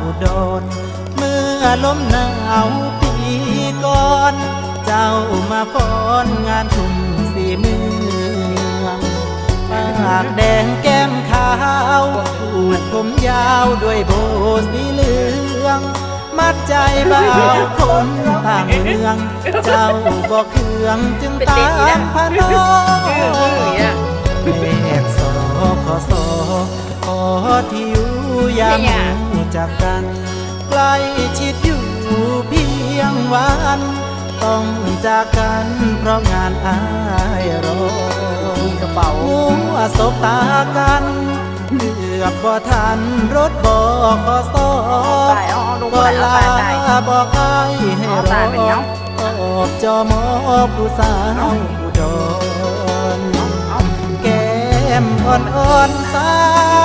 อุดรเมื่อลมหนาวปีก่อนเจ้ามาฟ้อนงานทุ่งสีเมืองปากแดงแก้มขาวผูกผมยาวด้วยโบสีเหลืองมัดใจบ่าวคนต่างเมืองเจ้าบอกเครื่องจึงตามพนอเลขสขสขอที่อยู่ยามจากกันใกล้ชิดอยู่เพียงวันต้องจากกันเพราะงานอายรอกระเป๋ามัวสบตากันเกือบบ่ทันรถบอกขอสอก็ลาบอกอายให้รอตอบจอมอผู้สาวอุดรแก้มอ่อนๆสา